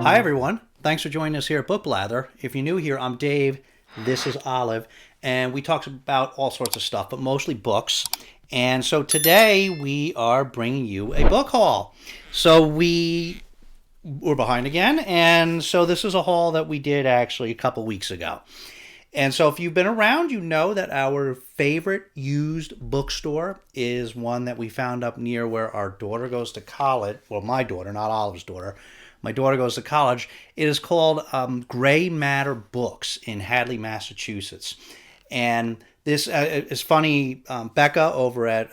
Hi, everyone. Thanks for joining us here at Book Blather. If you're new here, I'm Dave. This is Olive. And we talk about all sorts of stuff, but mostly books. And so today we are bringing you a book haul. So we're behind again. And so this is a haul that we did actually a couple weeks ago. And so if you've been around, you know that our favorite used bookstore is one that we found up near where our daughter goes to college. Well, my daughter, not Olive's daughter. My daughter goes to college. It is called Gray Matter Books in Hadley, Massachusetts. And this is funny. Becca over at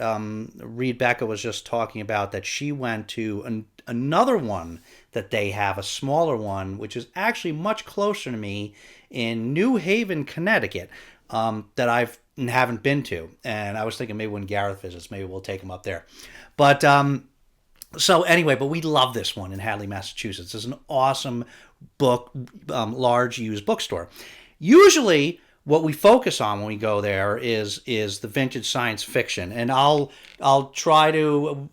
Read Becca was just talking about that she went to another one that they have, a smaller one, which is actually much closer to me in New Haven, Connecticut, that I haven't been to. And I was thinking maybe when Gareth visits, maybe we'll take him up there. But so anyway, but we love this one in Hadley, Massachusetts. It's an awesome book, large used bookstore. Usually what we focus on when we go there is the vintage science fiction. And I'll try to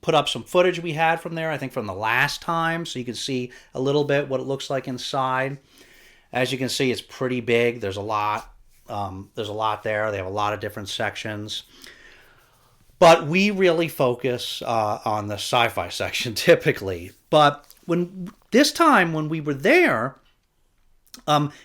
put up some footage we had from there, I think from the last time, so you can see a little bit what it looks like inside. As you can see, it's pretty big. There's a lot. There's a lot there. They have a lot of different sections. But we really focus on the sci-fi section typically. But when we were there,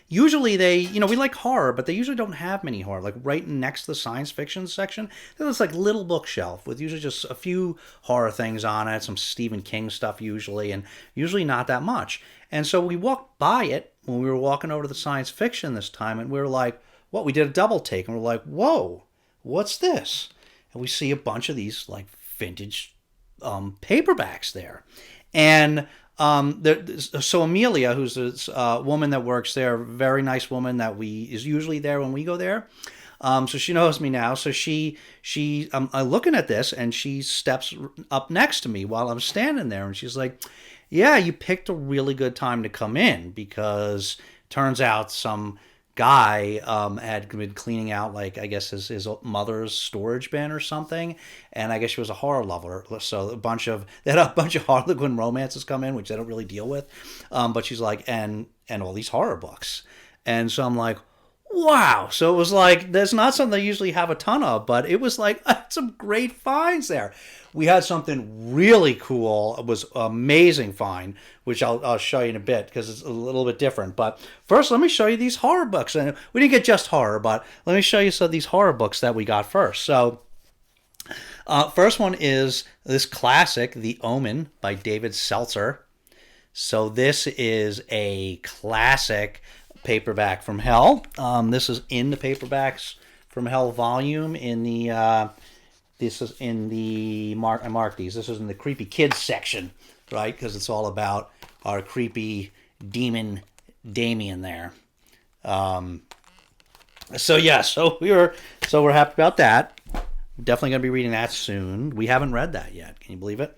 usually they, we like horror, but they usually don't have many horror. Like right next to the science fiction section, there's like little bookshelf with usually just a few horror things on it, some Stephen King stuff usually, and usually not that much. And so we walked by it when we were walking over to the science fiction this time, and we were like, what? We did a double take, and we're like, whoa, what's this? And we see a bunch of these like vintage paperbacks there. And so Amelia, who's this woman that works there, very nice woman that is usually there when we go there. So she knows me now. So I'm looking at this, and she steps up next to me while I'm standing there, and she's like, "Yeah, you picked a really good time to come in, because turns out some guy had been cleaning out, like, I guess his mother's storage bin or something, and I guess she was a horror lover, so they had a bunch of Harlequin romances come in, which they don't really deal with, but she's like, and all these horror books. And so I'm like, wow. So it was like, there's not something they usually have a ton of, but it was like some great finds there. We had something really cool. It was an amazing find, which I'll show you in a bit because it's a little bit different. But first, let me show you these horror books. And we didn't get just horror, but let me show you some of these horror books that we got first. So first one is this classic, The Omen by David Seltzer. So this is a classic paperback from hell. This is in the Paperbacks from Hell volume in the this is in the I marked these. This is in the creepy kids section, right? Because it's all about our creepy demon Damien there. So we're happy about that. Definitely going to be reading that soon. We haven't read that yet. Can you believe it?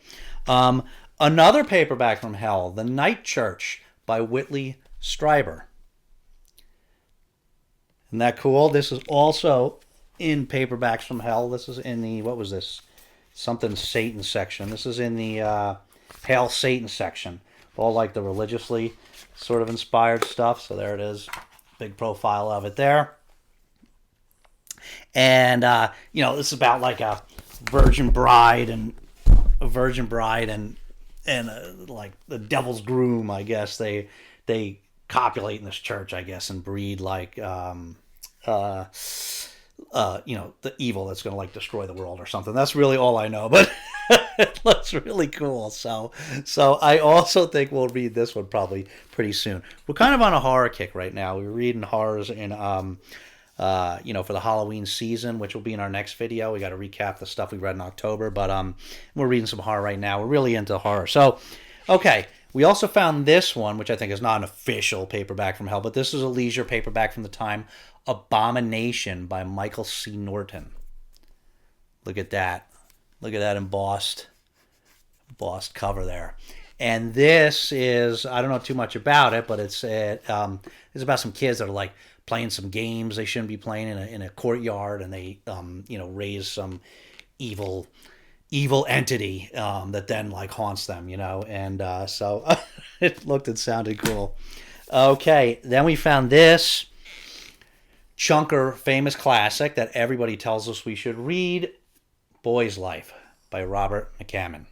Another paperback from hell, The Night Church by Whitley Strieber. Isn't that cool? This is also in Paperbacks from Hell. This is in the, what was this? Something Satan section. This is in the Hail Satan section. All like the religiously sort of inspired stuff. So there it is. Big profile of it there. And, it's about like a virgin bride and like the devil's groom, I guess. They copulate in this church, I guess, and breed like the evil that's going to like destroy the world or something. That's really all I know, but it looks really cool. So I also think we'll read this one probably pretty soon. We're kind of on a horror kick right now. We're reading horrors in for the Halloween season, which will be in our next video. We got to recap the stuff we read in October, but we're reading some horror right now. We're really into horror. So, okay. We also found this one, which I think is not an official paperback from hell, but this is a leisure paperback from the time, Abomination by Michael C. Norton. Look at that. Look at that embossed cover there. And this is, I don't know too much about it, but it's about some kids that are like playing some games they shouldn't be playing in a courtyard, and they raise some evil evil entity that then like haunts them, and so it looked and sounded cool. Okay, then we found this chunker famous classic that everybody tells us we should read, Boy's Life by Robert McCammon.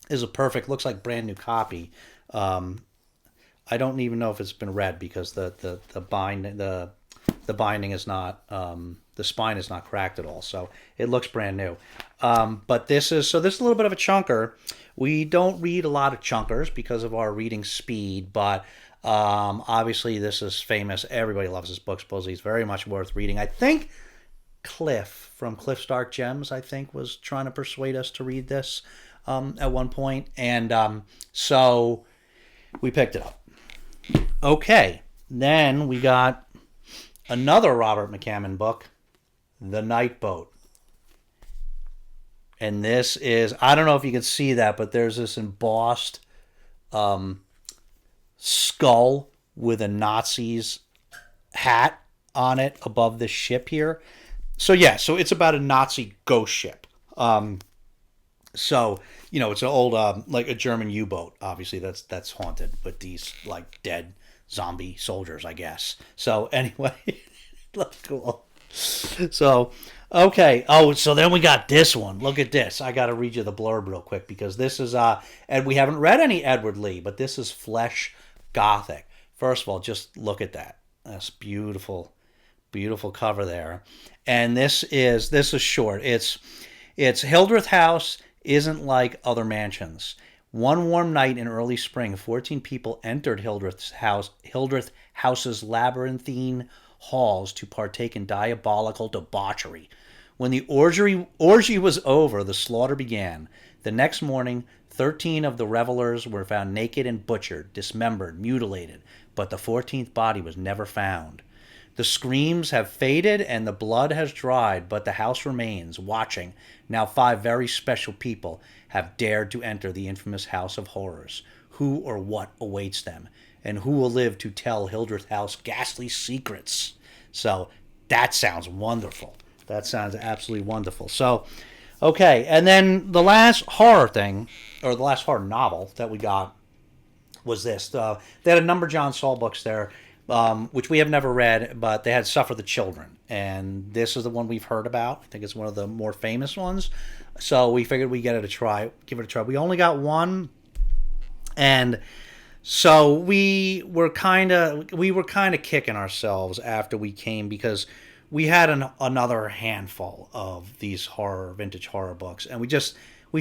Is a perfect, looks like brand new copy. um, I don't even know if it's been read because the binding is not, the spine is not cracked at all, so it looks brand new. But this is a little bit of a chunker. We don't read a lot of chunkers because of our reading speed, but obviously this is famous. Everybody loves this book. Supposedly it's very much worth reading. I think Cliff from Cliff's Dark Gems, I think, was trying to persuade us to read this at one point, and so we picked it up. Okay, then we got another Robert McCammon book, The Night Boat. And this is, I don't know if you can see that, but there's this embossed skull with a Nazi's hat on it above the ship here. So yeah, so it's about a Nazi ghost ship. So it's an old like a German U-boat, obviously that's haunted with these like dead zombie soldiers, I guess. So anyway, that's cool. So okay. Oh, so then we got this one. Look at this. I got to read you the blurb real quick because this is and we haven't read any Edward Lee, but this is Flesh Gothic. First of all, just look at that. That's beautiful, beautiful cover there. And this is short. It's Hildreth House isn't like other mansions. One warm night in early spring, 14 people entered Hildreth House's labyrinthine halls to partake in diabolical debauchery. When the orgy was over, the slaughter began. The next morning, 13 of the revelers were found naked and butchered, dismembered, mutilated, but the 14th body was never found. The screams have faded and the blood has dried, but the house remains, watching. Now 5 very special people have dared to enter the infamous House of Horrors. Who or what awaits them? And who will live to tell Hildreth House ghastly secrets? So that sounds wonderful. That sounds absolutely wonderful. So, okay. And then the last horror thing, or the last horror novel that we got was this. They had a number of John Saul books there, which we have never read, but they had Suffer the Children. And this is the one we've heard about. I think it's one of the more famous ones. So we figured we'd give it a try. We only got one. And so we were kind of kicking ourselves after we came because we had another handful of these vintage horror books, and we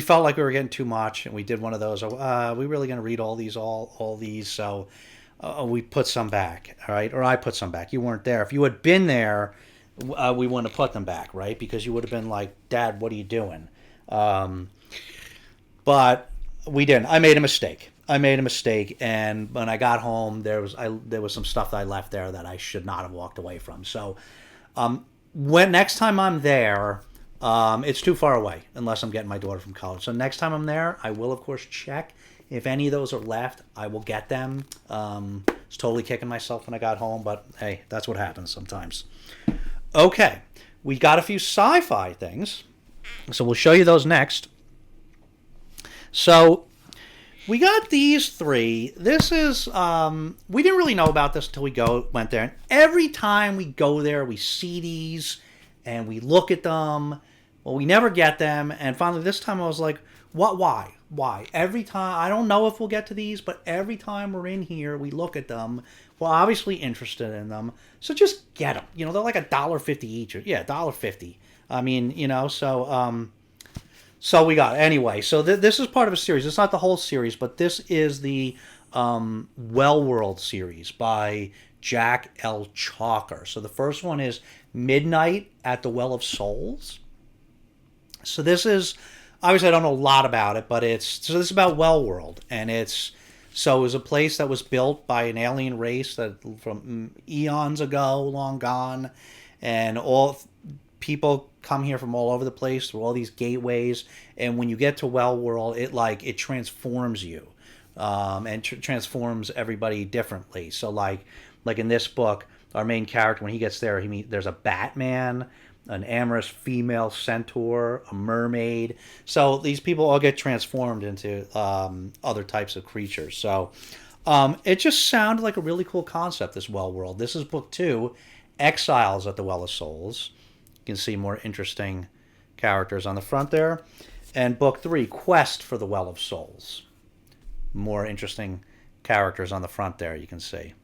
felt like we were getting too much, and we did one of those. We really going to read all these? So we put some back, all right, or I put some back. You weren't there. If you had been there, we wouldn't have put them back, right? Because you would have been like, "Dad, what are you doing?" But we didn't. I made a mistake, and when I got home, there was some stuff that I left there that I should not have walked away from. So, when next time I'm there, it's too far away unless I'm getting my daughter from college. So next time I'm there, I will of course check if any of those are left. I will get them. I was totally kicking myself when I got home, but hey, that's what happens sometimes. Okay, we got a few sci-fi things, so we'll show you those next. So we got these 3. This is we didn't really know about this until we went there. And every time we go there, we see these and we look at them. Well, we never get them. And finally, this time I was like, "What? Why? Why?" Every time, I don't know if we'll get to these, but every time we're in here, we look at them. We're obviously interested in them, so just get them. They're like $1.50 each. Yeah, $1.50. I mean, so we got it. Anyway, so this is part of a series. It's not the whole series, but this is the Well World series by Jack L. Chalker. So the first one is Midnight at the Well of Souls. So this is, obviously I don't know a lot about it, but this is about Well World, and it was a place that was built by an alien race that from eons ago, long gone, and all people come here from all over the place through all these gateways. And when you get to Well World, it transforms you, and transforms everybody differently. So like in this book, our main character, when he gets there, there's a Batman, an amorous female centaur, a mermaid. So these people all get transformed into other types of creatures. So it just sounded like a really cool concept, this Well World. This is book 2, Exiles at the Well of Souls. You can see more interesting characters on the front there. And book 3, Quest for the Well of Souls. More interesting characters on the front there, you can see.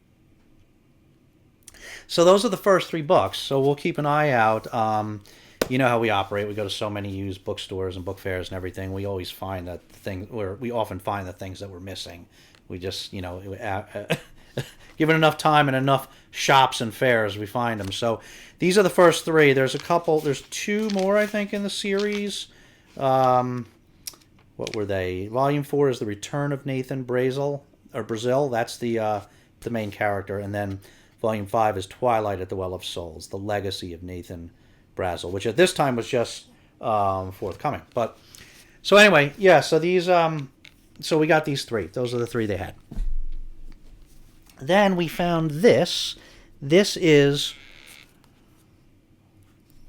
So those are the first 3 books. So we'll keep an eye out. You know how we operate. We go to so many used bookstores and book fairs and everything. We always find that we often find the things that we're missing. We just, given enough time and enough shops and fairs, we find them. So these are the first 3. There's 2 more, I think, in the series. What were they? Volume 4 is The Return of Nathan Brazil. That's the main character. And then Volume 5 is Twilight at the Well of Souls, The Legacy of Nathan Brazil, which at this time was just forthcoming. But so anyway, yeah. So these, so we got these 3. Those are the 3 they had. Then we found this. This is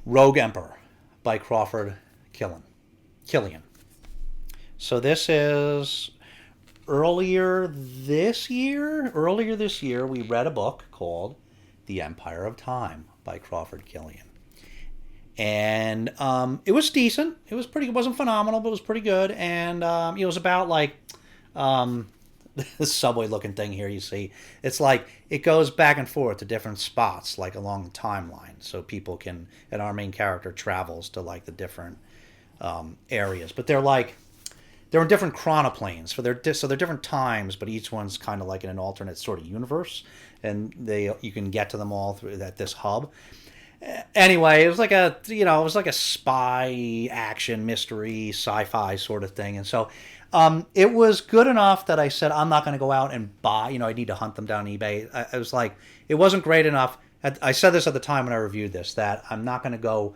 Rogue Emperor by Crawford Killian. So this is earlier this year, we read a book called The Empire of Time by Crawford Killian. And it was decent. It wasn't phenomenal, but it was pretty good. And it was about like this subway looking thing here you see. It's like it goes back and forth to different spots like along the timeline. So people can, and our main character travels to like the different areas. But they're in different chronoplanes, so they're different times, but each one's kind of like in an alternate sort of universe, and you can get to them all through this hub. Anyway, it was like a spy action mystery sci-fi sort of thing, and so it was good enough that I said I'm not going to go out and buy. I need to hunt them down on eBay. I was like, it wasn't great enough. I said this at the time when I reviewed this, that I'm not going to go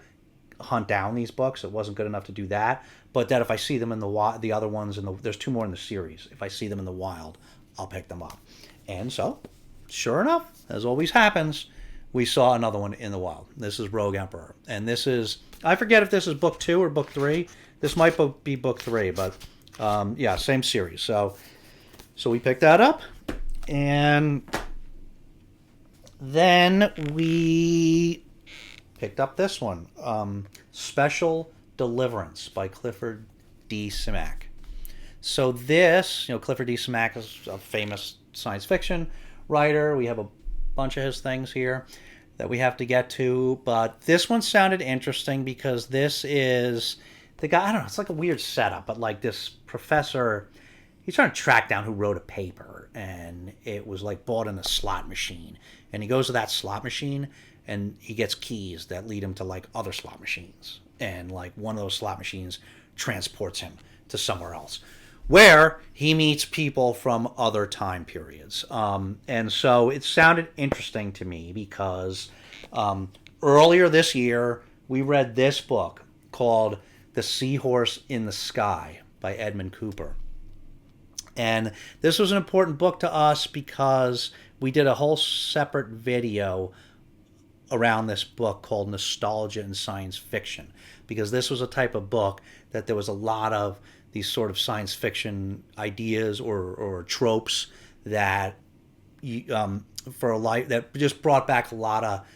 hunt down these books. It wasn't good enough to do that. But that if I see them in the other ones, there's 2 more in the series. If I see them in the wild, I'll pick them up. And so, sure enough, as always happens, we saw another one in the wild. This is Rogue Emperor. And this is, I forget if this is book 2 or book 3. This might be book 3, but yeah, same series. So we picked that up. And then we picked up this one, Special Deliverance by Clifford D. Simak. So this, Clifford D. Simak is a famous science fiction writer. We have a bunch of his things here that we have to get to, but this one sounded interesting because this is the guy, I don't know, it's like a weird setup, but like this professor, he's trying to track down who wrote a paper, and it was like bought in a slot machine, and he goes to that slot machine and he gets keys that lead him to like other slot machines, and like one of those slot machines transports him to somewhere else where he meets people from other time periods. And so it sounded interesting to me because earlier this year we read this book called The Seahorse in the Sky by Edmund Cooper. And this was an important book to us because we did a whole separate video around this book called Nostalgia in Science Fiction, because this was a type of book that there was a lot of these sort of science fiction ideas or tropes that that just brought back a lot of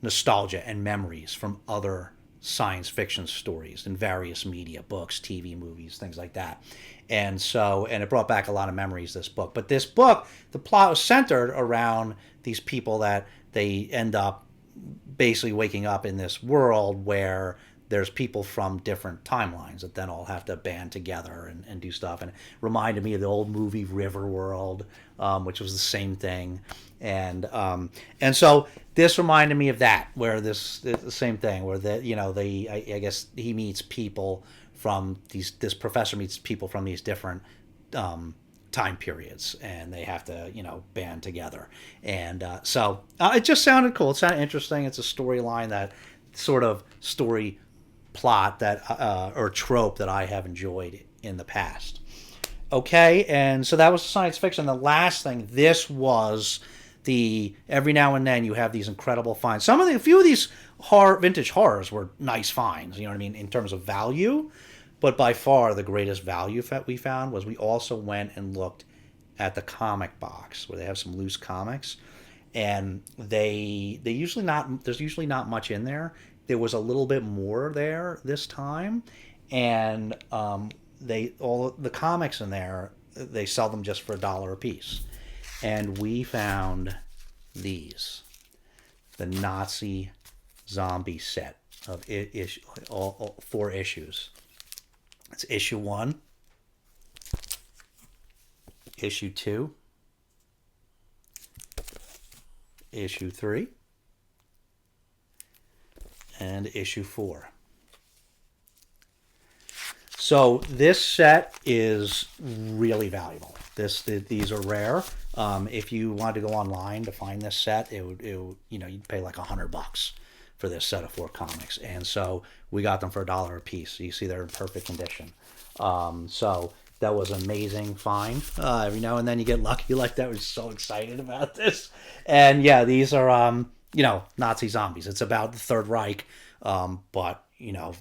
nostalgia and memories from other science fiction stories in various media, books, TV, movies, things like that. And it brought back a lot of memories, this book. But this book, the plot was centered around these people that they end up basically waking up in this world where there's people from different timelines that then all have to band together and do stuff. And it reminded me of the old movie Riverworld, which was the same thing. And so this reminded me of that, where the same thing, where I guess he meets people from this professor meets people from these different time periods, and they have to band together. And so it just sounded cool. It sounded interesting. It's a storyline, that sort of story plot that or trope that I have enjoyed in the past. Okay, and so that was science fiction. The last thing, this was every now and then you have these incredible finds. A few of these vintage horrors were nice finds, you know what I mean, in terms of value. But by far the greatest value that we found was we also went and looked at the comic box where they have some loose comics, and they usually not there's usually not much in there. There was a little bit more there this time, and they all the comics in there, they sell them just for $1 a piece, and we found these, the Nazi zombie set of all 4 issues. It's issue 1, issue 2, issue 3, and issue 4. So this set is really valuable. These are rare. If you wanted to go online to find this set, it would you'd pay like $100 for this set of 4 comics, and so we got them for $1 a piece. So you see they're in perfect condition. So that was an amazing find. Every now and then you get lucky like that. We're so excited about this. And yeah, these are Nazi zombies. It's about the Third Reich, but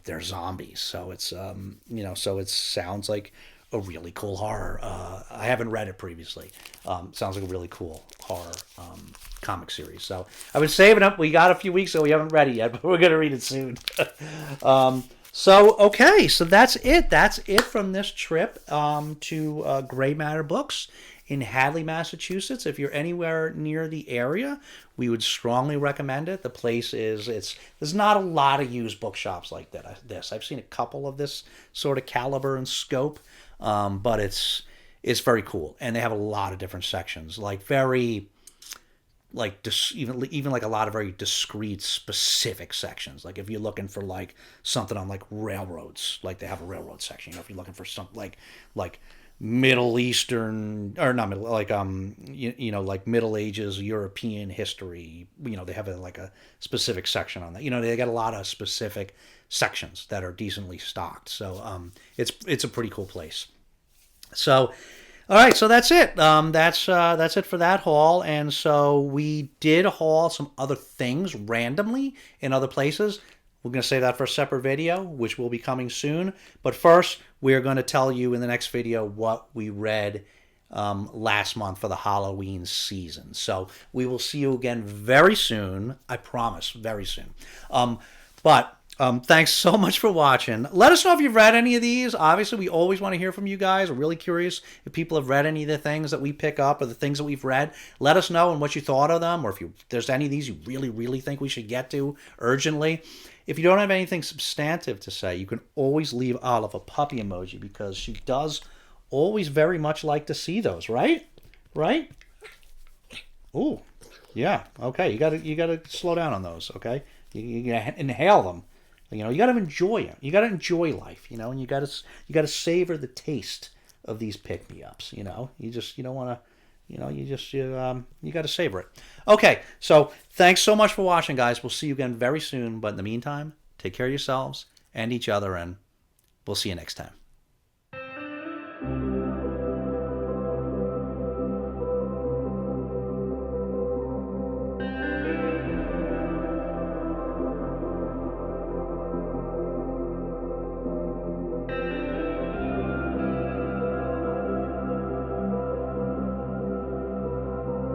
they're zombies. So it's so it sounds like a really cool horror. I haven't read it previously. Sounds like a really cool horror comic series. So I've been saving up. We got a few weeks, so we haven't read it yet, but we're going to read it soon. Okay, so that's it. That's it from this trip to Gray Matter Books in Hadley, Massachusetts. If you're anywhere near the area, we would strongly recommend it. The place there's not a lot of used bookshops like this. I've seen a couple of this sort of caliber and scope, but it's very cool, and they have a lot of different sections, like very even like a lot of very discrete specific sections. Like if you're looking for like something on like railroads, like they have a railroad section. If you're looking for something like Middle Eastern, or not middle, like like Middle Ages European history, they have a specific section on that. They got a lot of specific sections that are decently stocked. So it's a pretty cool place. So all right, so that's it. That's it for that haul. And so we did haul some other things randomly in other places. We're going to save that for a separate video, which will be coming soon. But first, we're going to tell you in the next video what we read last month for the Halloween season. So we will see you again very soon. I promise, very soon. Thanks so much for watching. Let us know if you've read any of these. Obviously, we always want to hear from you guys. We're really curious if people have read any of the things that we pick up or the things that we've read. Let us know and what you thought of them, or if there's any of these you really, really think we should get to urgently. If you don't have anything substantive to say, you can always leave Olive a puppy emoji, because she does always very much like to see those, right? Right? Ooh, yeah. Okay, you gotta slow down on those. Okay, you gotta inhale them. You got to enjoy it. You got to enjoy life. And you got to savor the taste of these pick-me-ups. You don't want to. You got to savor it. Okay, so thanks so much for watching, guys. We'll see you again very soon. But in the meantime, take care of yourselves and each other, and we'll see you next time.